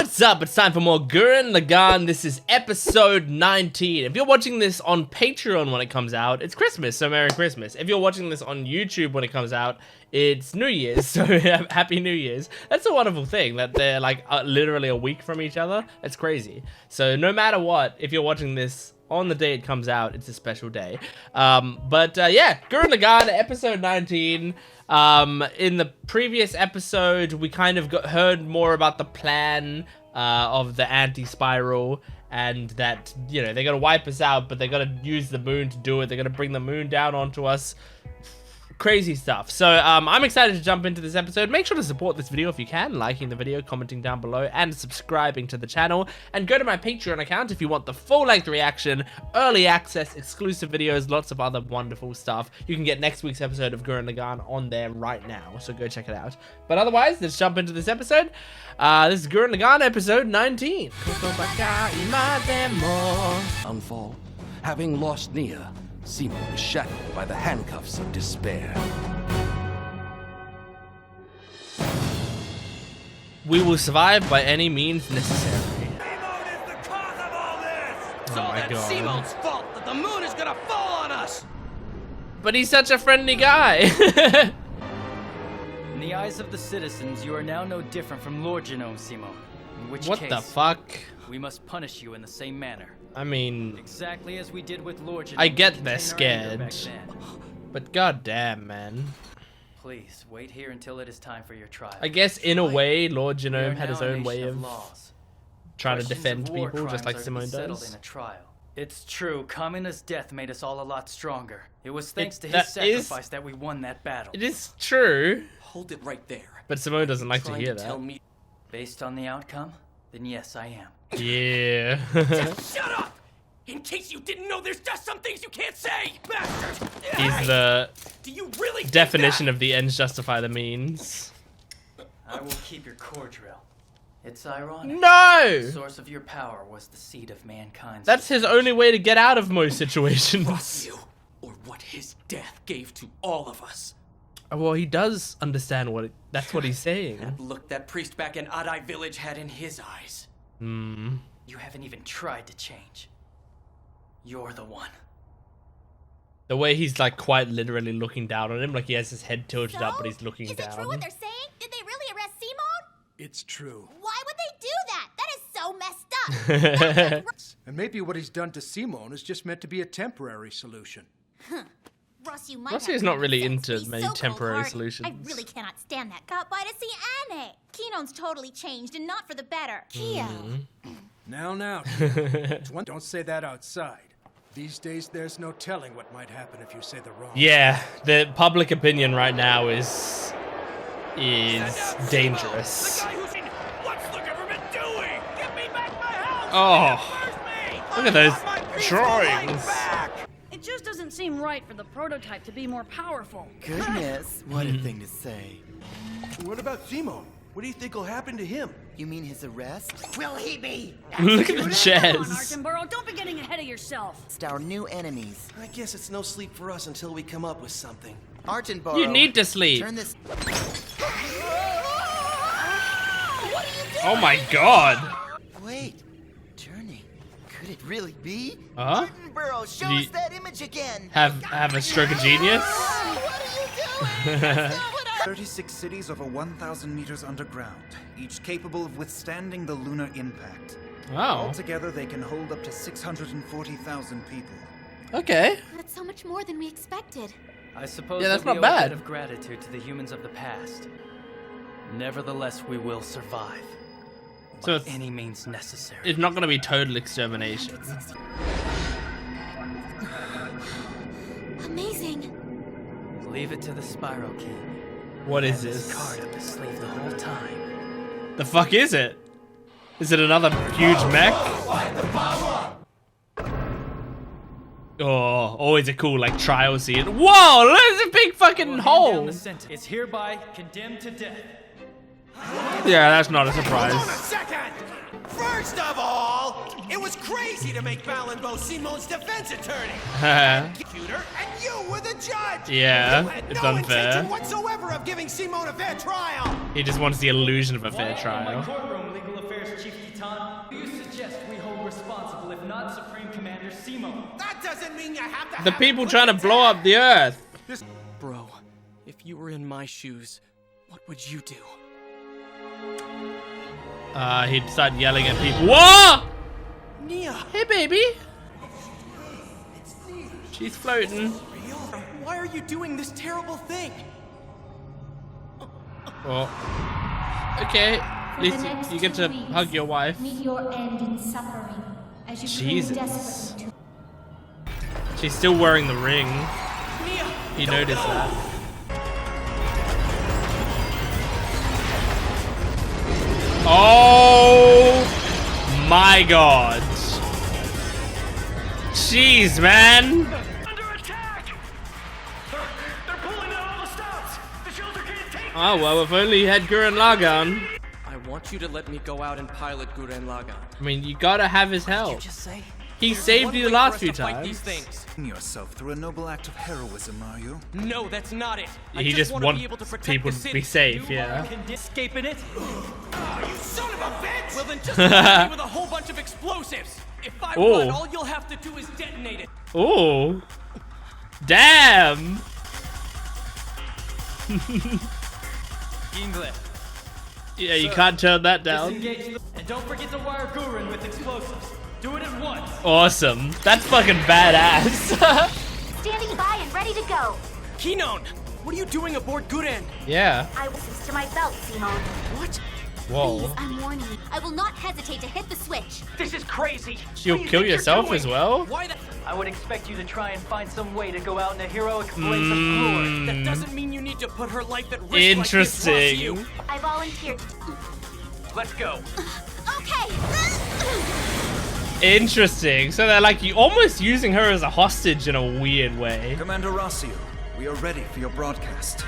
What's up? It's time for more Gurren Lagann. This is episode 19. If you're watching this on Patreon when it comes out, it's Christmas, so Merry Christmas. If you're watching this on YouTube when it comes out, it's New Year's, so Happy New Year's. That's a wonderful thing, that they're like literally a week from each other. It's crazy. So no matter what, if you're watching this on the day it comes out, it's a special day. Yeah, Gurren Lagann, episode 19. In the previous episode, we kind of heard more about the plan of the anti-spiral, and that, you know, they're gonna wipe us out, but they're gonna use the moon to do it. They're gonna bring the moon down onto us. Crazy stuff. So I'm excited to jump into this episode. Make sure to support this video if you can, liking the video, commenting down below, and subscribing to the channel. And go to my Patreon account if you want the full-length reaction, early access, exclusive videos, lots of other wonderful stuff. You can get next week's episode of Gurren Lagann on there right now, so go check it out. But otherwise, let's jump into this episode. This is Gurren Lagann episode 19. Downfall. Having lost Nia, Simon is shackled by the handcuffs of despair. We will survive by any means necessary. Simon is the cause of all this! Oh my God. Simon's fault that the moon is gonna fall on us! But he's such a friendly guy. In the eyes of the citizens, you are now no different from Lord Genome, Simon. In which What case, the fuck? we must punish you in the same manner. I mean, Exactly as we did with Lord Genome. I get to they're contain our anger scared. back then. but goddamn, man. Please, wait here until it is time for your trial. I guess in a way, Lord We are Genome had now his a own nation way of laws. trying to Questions defend of war people, just crimes like are to be Simone settled does. in a trial. It's true, Kamina's death made us all a lot stronger. It was thanks to that his is- sacrifice that we won that battle. It is true, Hold it right there. but Simone doesn't like to Trying hear tell that. me Based on the outcome, then yes, I am. Yeah. Shut up! In case you didn't know, there's just some things you can't say! Bastard! He's the Do you really think definition that? of the ends justify the means. I will keep your core drill. It's ironic. The No! source of your power was the seed of mankind's. That's his only way to get out of most situations. you, or what his death gave to all of us. Well, he does understand that's what he's saying. That look that priest back in Adai village had in his eyes. Hmm. You haven't even tried to change. You're the one. The way he's like quite literally looking down on him, like he has his head tilted up, but he's looking Is down. it true what they're saying? Did they really arrest Simone? It's true. Why would they do that? That is so messed up. And maybe what he's done to Simone is just meant to be a temporary solution. Ross, you might Rossi have is not common really sense. into He's many so temporary cold-hearted. solutions. I really cannot stand that. Got by to see Anne. Kino's totally changed and not for the better. Keo. Now, don't say that outside. These days, there's no telling what might happen if you say the wrong. Yeah, the public opinion right now is dangerous. The guy who's in. What's the government doing? Give me back my house! Oh, look at those drawings. It just doesn't seem right for the prototype to be more powerful. Goodness, what a thing to say. What about Simone? What do you think will happen to him? You mean his arrest? Will he be? Look at the Come on, chest. Artenborough, don't be getting ahead of yourself. It's our new enemies. I guess it's no sleep for us until we come up with something. Artenborough. You need to sleep. Turn this. Oh my god. Wait. Turning. Could it really be? Huh? Artenborough, show Did us you that image again. Have a stroke of genius? What are you doing? 36 cities over 1,000 meters underground, each capable of withstanding the lunar impact. Wow. Altogether, they can hold up to 640,000 people. Okay. That's so much more than we expected. I suppose Yeah, that's that we not owe a bad. bit of gratitude to the humans of the past. Nevertheless, we will survive. So By it's- any means necessary. It's not gonna be total extermination. Amazing. Leave it to the Spiral King. What is Had this this? card up his sleeve the whole time. The fuck is it? Is it another huge mech? Oh, always a cool like trial scene. Whoa, there's a big fucking Will hand hole. down the sentence. It's hereby condemned to death. Yeah, that's not a Hold on a surprise. second! First of all, it was crazy to make Balenbo Simone's defense attorney. Computer, and you were the judge. Yeah, You had it's no unfair. intention whatsoever of giving Simone a fair trial. He just wants the illusion of a fair My trial. courtroom, legal affairs chief Teton, who do you suggest we hold responsible if not Supreme Commander Simo? That doesn't mean you have to The have people a trying to blow up the Earth. Bro, if you were in my shoes, what would you do? He'd start yelling at people. Whoa! Nia! Hey, baby. She's floating. Why are you doing this terrible thing? Oh. Okay. At least you get to hug your wife. Meet your end in suffering as you prove Jesus. desperate to She's still wearing the ring. Nia! He noticed that. Oh my god. Jeez, man. Under attack! They're pulling out all the stops! The shelter can't take Oh, well, if only you had Gurren Lagann. I want you to let me go out and pilot Gurren Lagann. I mean, you gotta have his help. Just say? He There's saved one you the way for last us few to fight these times. things. Yourself through a noble act of heroism, are you? No, that's not it. I He just wanna wants be able to protect people the to city. be safe, yeah. escaping it? Oh, you son of a bitch! Well, then just hit me with a whole bunch of explosives. If I Oh. run, all you'll have to do is detonate it. Oh. Damn. English. Yeah, you can't turn that down. Disengage and don't forget to wire Gurren with explosives. Do it at once. Awesome. That's fucking badass. standing by and ready to go. Kinon, what are you doing aboard Gurren? Yeah. I will to my belt, Simone. What? Whoa. Please, I'm warning you. I will not hesitate to hit the switch. This is crazy. You'll kill yourself as well? Why the? I would expect you to try and find some way to go out in a heroic blaze of glory. That doesn't mean you need to put her life at risk. Interesting. Like this, Ross, you. I volunteered. Let's go. Okay. Interesting. So they're like you almost using her as a hostage in a weird way. Commander Rossio, we are ready for your broadcast.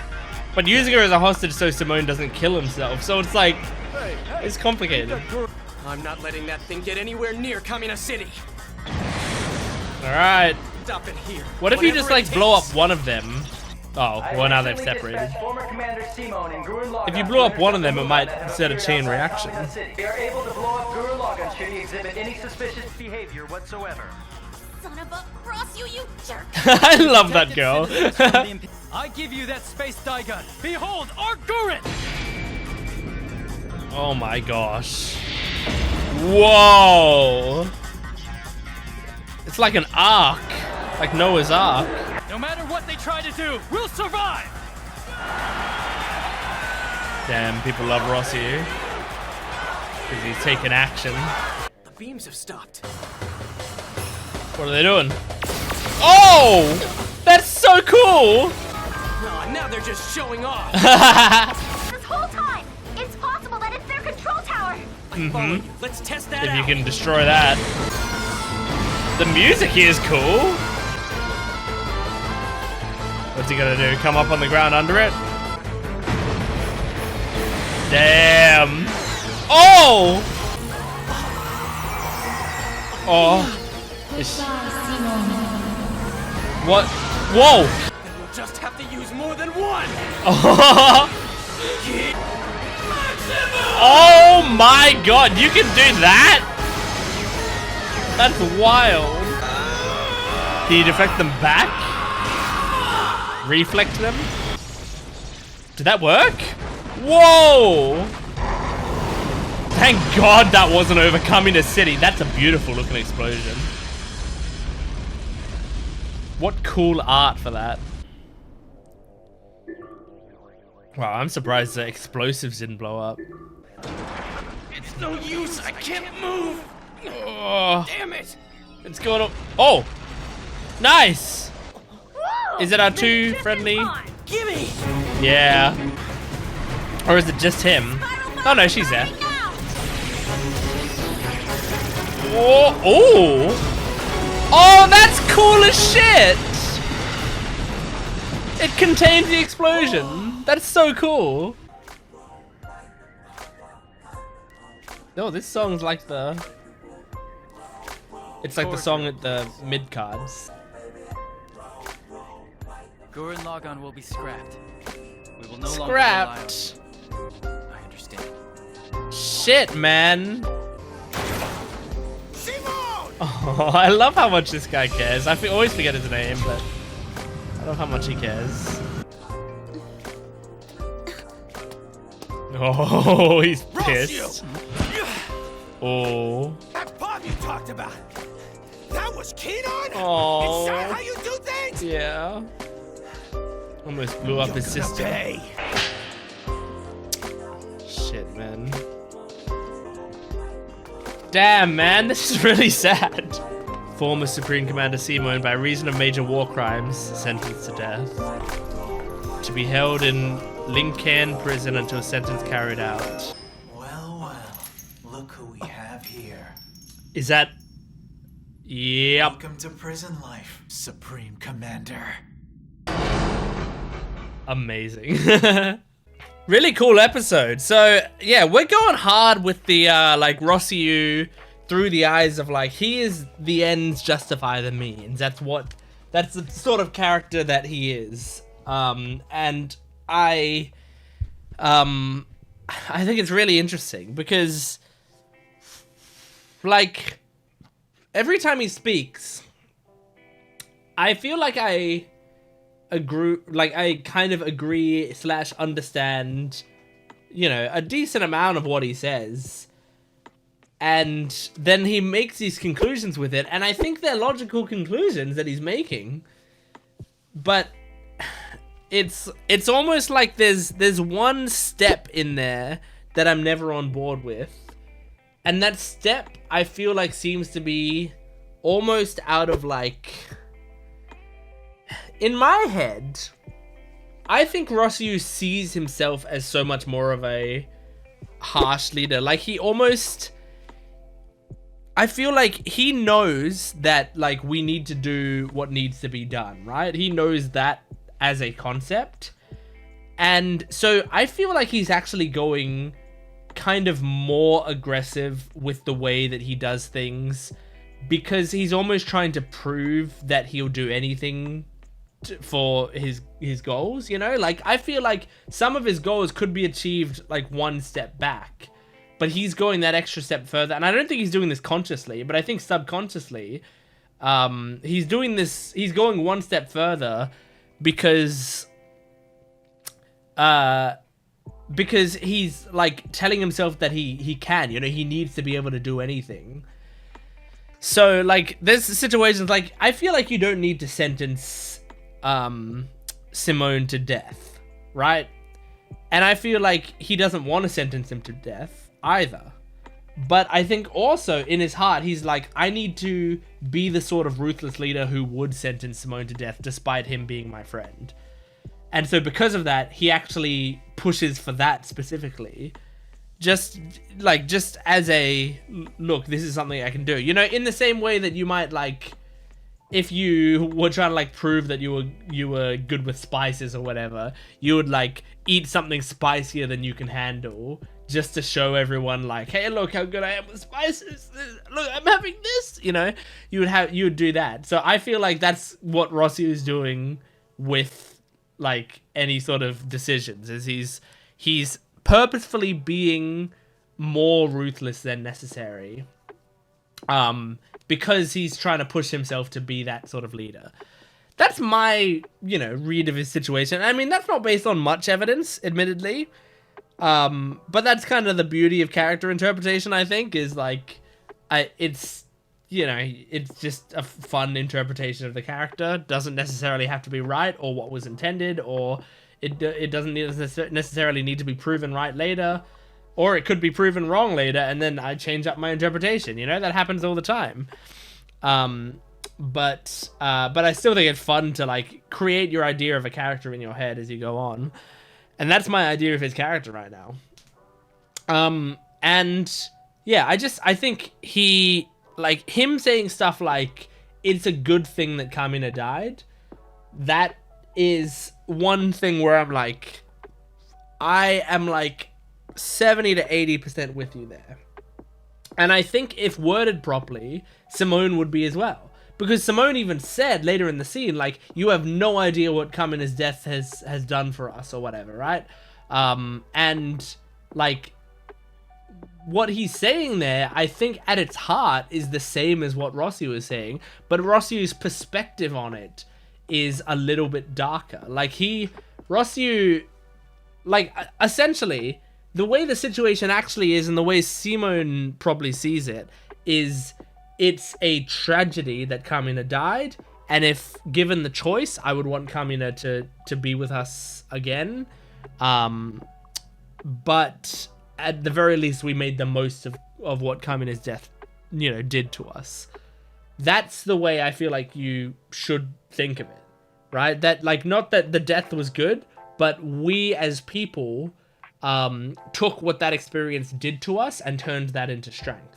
But using her as a hostage so Simone doesn't kill himself. So it's like, it's complicated. I'm not letting that thing get anywhere near Kamina City. Alright. Stop it here. What if you Whatever just it like blow up takes. one of them? Oh, well now they've separated. Former Commander Simone and Gurren Lagann If you blow up to one of them, it might intercept set a the chain outside reaction. Kamina City. We are able to blow up Gurren Lagann should he exhibit any suspicious behavior whatsoever. Son of a Ross, you jerk. I love that girl. I give you that space die gun. Behold, our Gurren! Oh my gosh. Whoa. It's like an ark. Like Noah's Ark. No matter what they try to do, we'll survive! Damn, people love Rossi. Because he's taking action. The beams have stopped. What are they doing? Oh! That's so cool! Oh, now they're just showing off. This whole time, it's possible that it's their control tower. I follow you. Let's test that If out. you can destroy that. The music here is cool. What's he gonna do? Come up on the ground under it? Damn. Oh! Oh. It's- What? Whoa! We'll just have to use more than one. Oh my god, you can do that? That's wild. Can you deflect them back? Reflect them? Did that work? Whoa! Thank god that wasn't overcoming a city. That's a beautiful looking explosion. What cool art for that. Wow, I'm surprised the explosives didn't blow up. It's no use. I can't move. Oh, Damn it. it's going up. Oh! Nice! Is it our two friendly? Gimme. Yeah. Or is it just him? Oh no, she's there. Oh! Oh! Oh, that's cool as shit! It contains the explosion. That's so cool. Oh, this song's like the... It's like the song at the mid cards. Gurren Lagann will be scrapped. We will no longer rely on... Scrapped. I understand. Shit, man. Oh, I love how much this guy cares. I always forget his name, but I love how much he cares. Oh, he's pissed. Oh. That Bob you talked about. That was Keenon? Oh. Is that how you do things? Yeah. Almost blew up his sister. Pay. Shit, man. Damn, man, this is really sad. Former Supreme Commander Simone, by reason of major war crimes, sentenced to death. To be held in Lincoln prison until sentence carried out. Well, look who we have here. Is that... Yep. Welcome to prison life, Supreme Commander. Amazing. Really cool episode. So, yeah, we're going hard with the, like, Rossiu through the eyes of, like, he is the ends justify the means. That's the sort of character that he is. And I think it's really interesting because, like, every time he speaks, I feel like I kind of agree / understand, you know, a decent amount of what he says. And then he makes these conclusions with it, and I think they're logical conclusions that he's making. But it's almost like there's one step in there that I'm never on board with. And that step, I feel like, seems to be almost out of, like... In my head, I think Rossiu sees himself as so much more of a harsh leader. Like, he almost... I feel like he knows that, like, we need to do what needs to be done, right? He knows that as a concept. And so I feel like he's actually going kind of more aggressive with the way that he does things, because he's almost trying to prove that he'll do anything for his goals, you know? Like, I feel like some of his goals could be achieved, like, one step back, but he's going that extra step further. And I don't think he's doing this consciously, but I think subconsciously, he's doing this, he's going one step further because he's, like, telling himself that he can, you know, he needs to be able to do anything. So, like, there's situations, like, I feel like you don't need to sentence Simone to death, right? And I feel like he doesn't want to sentence him to death either. But I think also in his heart, he's like, I need to be the sort of ruthless leader who would sentence Simone to death despite him being my friend. And so because of that, he actually pushes for that specifically. Just as a, look, this is something I can do. You know, in the same way that you might, like, if you were trying to, like, prove that you were good with spices or whatever, you would, like, eat something spicier than you can handle just to show everyone, like, hey, look how good I am with spices. Look, I'm having this. You know, you would do that. So I feel like that's what Rossiu is doing with, like, any sort of decisions, is he's purposefully being more ruthless than necessary. Because he's trying to push himself to be that sort of leader. That's my, you know, read of his situation. I mean, that's not based on much evidence, admittedly. But that's kind of the beauty of character interpretation, I think, is, like, it's, you know, it's just a fun interpretation of the character. Doesn't necessarily have to be right or what was intended, or it doesn't necessarily need to be proven right later. Or it could be proven wrong later, and then I change up my interpretation. You know, that happens all the time. But I still think it's fun to, like, create your idea of a character in your head as you go on. And that's my idea of his character right now. And yeah, I think he, like, him saying stuff like, it's a good thing that Kamina died. That is one thing where I'm like, I am, like, 70 to 80% with you there. And I think if worded properly, Simone would be as well. Because Simone even said later in the scene, like, you have no idea what Kamina's death has done for us or whatever, right? And, like, what he's saying there, I think at its heart is the same as what Rossi was saying, but Rossi's perspective on it is a little bit darker. Like Rossi, like essentially the way the situation actually is and the way Simone probably sees it is it's a tragedy that Carmina died, and if given the choice, I would want Carmina to be with us again. But at the very least, we made the most of what Carmina's death, you know, did to us. That's the way I feel like you should think of it, right? That, like, not that the death was good, but we as people took what that experience did to us and turned that into strength.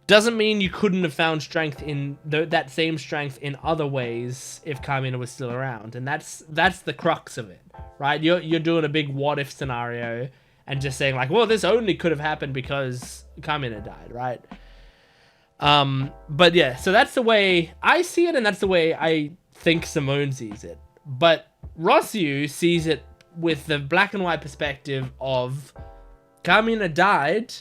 Doesn't mean you couldn't have found strength in that same strength in other ways if Carmina was still around, and that's the crux of it, right? You're doing a big what if scenario and just saying like, well, this only could have happened because Carmina died, right? But yeah, so that's the way I see it, and that's the way I think Simone sees it. But Rossiu sees it with the black and white perspective of Carmina died,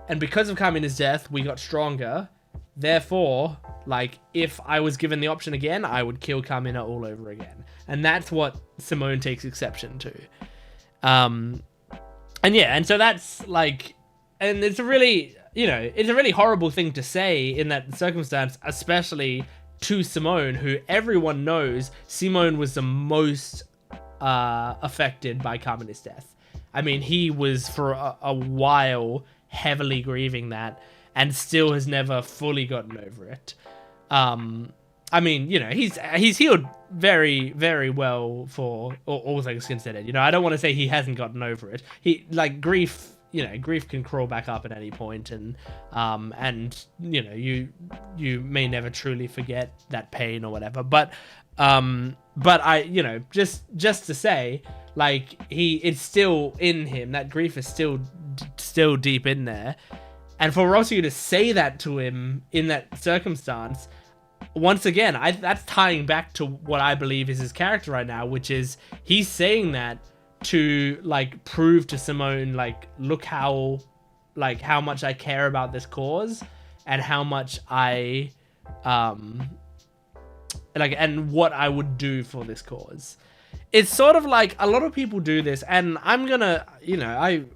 and because of Carmina's death, we got stronger. Therefore, like, if I was given the option again, I would kill Carmina all over again. And that's what Simone takes exception to. And yeah, and so that's like, and it's a really, you know, it's a really horrible thing to say in that circumstance, especially to Simone, who everyone knows Simone was the most affected by Carmina's death. I mean, he was for a while heavily grieving that and still has never fully gotten over it. I mean, you know, he's healed very, very well for all things considered. You know, I don't want to say he hasn't gotten over it. He, like, grief, you know, grief can crawl back up at any point, and you know, you may never truly forget that pain or whatever. But I, you know, just to say, like, it's still in him. That grief is still deep in there, and for Rossiu to say that to him in that circumstance. Once again, that's tying back to what I believe is his character right now, which is he's saying that to, like, prove to Simone, like, look how much I care about this cause and how much I like, and what I would do for this cause. It's sort of like a lot of people do this, and I'm gonna, you know,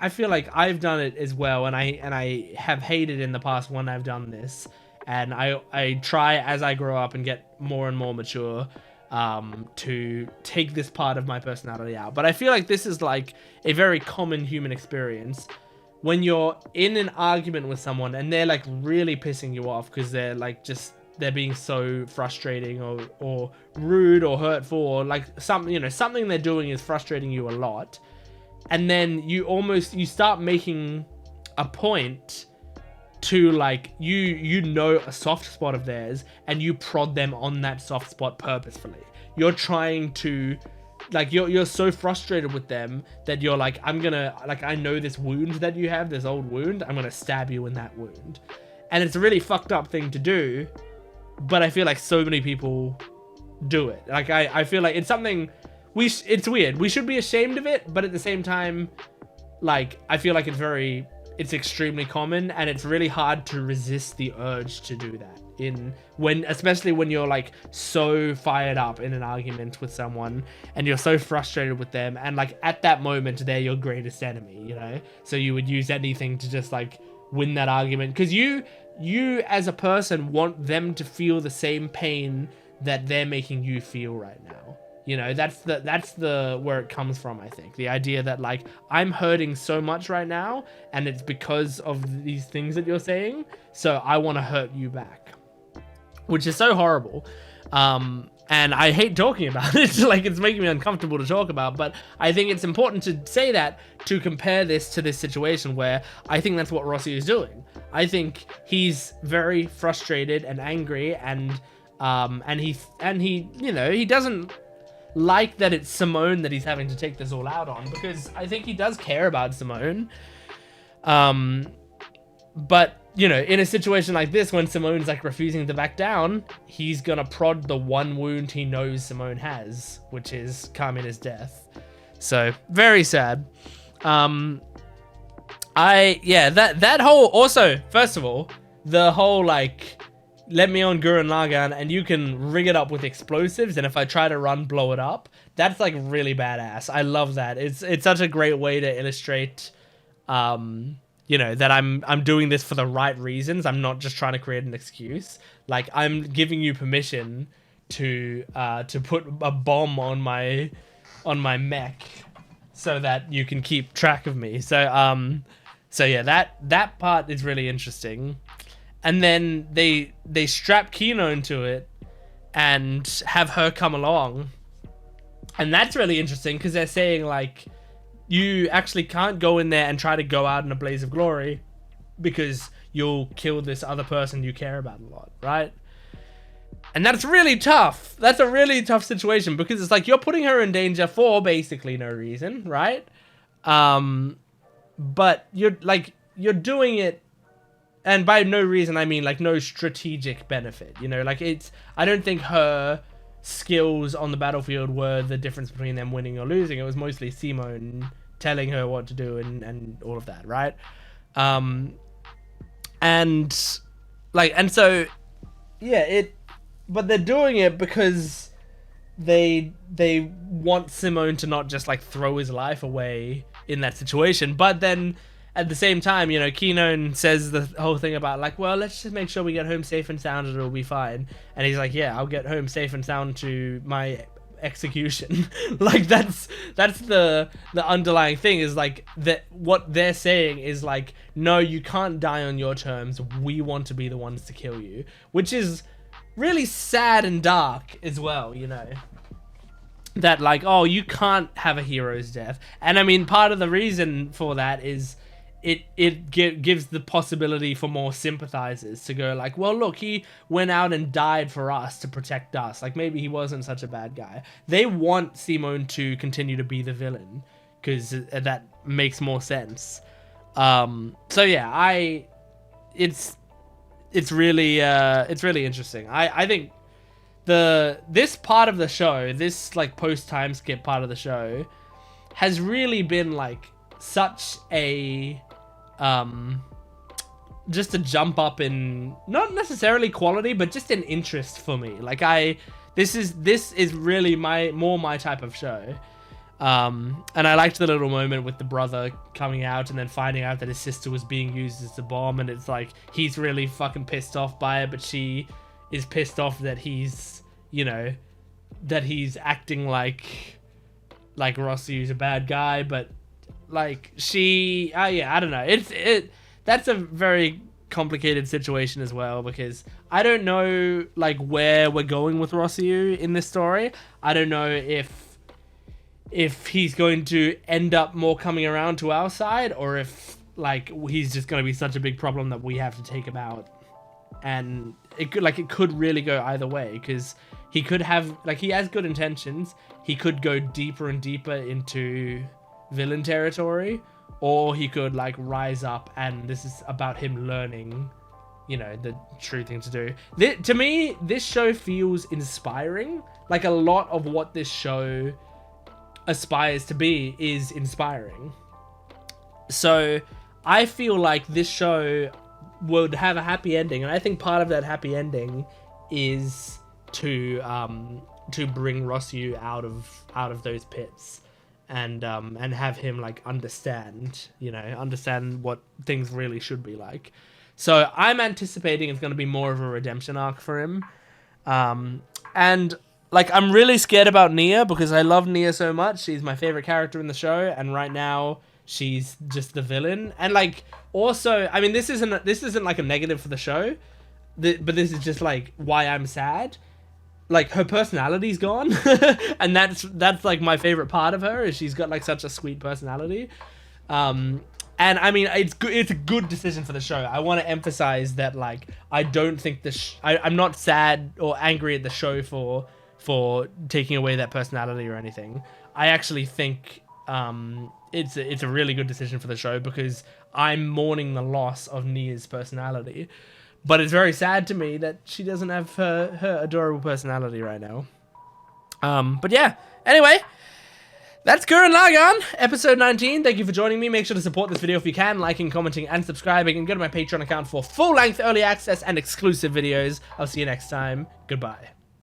I feel like I've done it as well, and I have hated in the past when I've done this. And I try as I grow up and get more and more mature to take this part of my personality out. But I feel like this is like a very common human experience when you're in an argument with someone and they're like really pissing you off because they're like they're being so frustrating or rude or hurtful, or like something they're doing is frustrating you a lot. And then you start making a point to, like, you know a soft spot of theirs and you prod them on that soft spot purposefully. You're trying to, like, you're so frustrated with them that you're like, I'm gonna, like, I know this wound that you have, this old wound, I'm gonna stab you in that wound. And it's a really fucked up thing to do, but I feel like so many people do it. Like, I feel like it's something it's weird. We should be ashamed of it, but at the same time, like, I feel like it's extremely common, and it's really hard to resist the urge to do that especially when you're, like, so fired up in an argument with someone and you're so frustrated with them, and, like, at that moment they're your greatest enemy, you know, so you would use anything to just, like, win that argument, because you as a person want them to feel the same pain that they're making you feel right now. You know, that's the where it comes from, I think. The idea that, like, I'm hurting so much right now, and it's because of these things that you're saying, so I want to hurt you back. Which is so horrible. And I hate talking about it. Like, it's making me uncomfortable to talk about, but I think it's important to say that to compare this to this situation where I think that's what Rossi is doing. I think he's very frustrated and angry, and he, you know, he doesn't like that it's Simone that he's having to take this all out on, because I think he does care about Simone. But, you know, in a situation like this, when Simone's, like, refusing to back down, he's gonna prod the one wound he knows Simone has, which is Carmina's death. So, very sad. that whole, also, first of all, the whole like, let me on Gurren Lagann and you can rig it up with explosives, and if I try to run, blow it up. That's like really badass. I love that. It's such a great way to illustrate, you know, that I'm doing this for the right reasons. I'm not just trying to create an excuse. Like, I'm giving you permission to put a bomb on my mech so that you can keep track of me. So yeah, that part is really interesting. And then they strap Kino into it and have her come along. And that's really interesting because they're saying, like, you actually can't go in there and try to go out in a blaze of glory because you'll kill this other person you care about a lot, right? And that's really tough. That's a really tough situation because it's like you're putting her in danger for basically no reason, right? But you're doing it, and by no reason I mean like no strategic benefit, you know? Like, I don't think her skills on the battlefield were the difference between them winning or losing. It was mostly Simone telling her what to do and all of that, right? And so yeah, but they're doing it because they want Simone to not just like throw his life away in that situation. But then at the same time, you know, Keenan says the whole thing about like, well, let's just make sure we get home safe and sound and it'll be fine. And he's like, yeah, I'll get home safe and sound to my execution. Like, that's the underlying thing, is like that what they're saying is like, no, you can't die on your terms. We want to be the ones to kill you, which is really sad and dark as well, you know. That like, oh, you can't have a hero's death. And I mean, part of the reason for that is it gives the possibility for more sympathizers to go like, well, look, he went out and died for us to protect us. Like, maybe he wasn't such a bad guy. They want Simone to continue to be the villain because that makes more sense. So yeah, it's really interesting. I think this part of the show, this like post time skip part of the show, has really been like such a just a jump up in not necessarily quality, but just in interest for me. Like, this is really more my type of show. And I liked the little moment with the brother coming out and then finding out that his sister was being used as the bomb, and it's like he's really fucking pissed off by it, but she is pissed off that he's, you know, that he's acting like Rossiu's a bad guy, but like I don't know. That's a very complicated situation as well, because I don't know like where we're going with Rossiu in this story. I don't know if he's going to end up more coming around to our side, or if like he's just going to be such a big problem that we have to take him out. And it could really go either way, because he could have, like, he has good intentions. He could go deeper and deeper into villain territory, or he could like rise up and this is about him learning, you know, the true thing to do. To me, this show feels inspiring. Like, a lot of what this show aspires to be is inspiring. So I feel like this show would have a happy ending, and I think part of that happy ending is to bring Rossiu out of those pits, and have him like understand what things really should be like. So I'm anticipating it's going to be more of a redemption arc for him, and like, I'm really scared about Nia, because I love Nia so much. She's my favorite character in the show, and right now she's just the villain. And like, also, I mean, this isn't like a negative for the show, but this is just like why I'm sad. Like, her personality's gone, and that's like my favorite part of her, is she's got like such a sweet personality. And I mean, it's a good decision for the show. I want to emphasize that, like, I don't think I'm not sad or angry at the show for taking away that personality or anything. I actually think it's a really good decision for the show, because I'm mourning the loss of Nia's personality. But it's very sad to me that she doesn't have her adorable personality right now. But yeah, anyway, That's Gurren Lagann, episode 19. Thank you for joining me. Make sure to support this video if you can, liking, commenting, and subscribing, and go to my Patreon account for full-length early access and exclusive videos. I'll see you next time. Goodbye.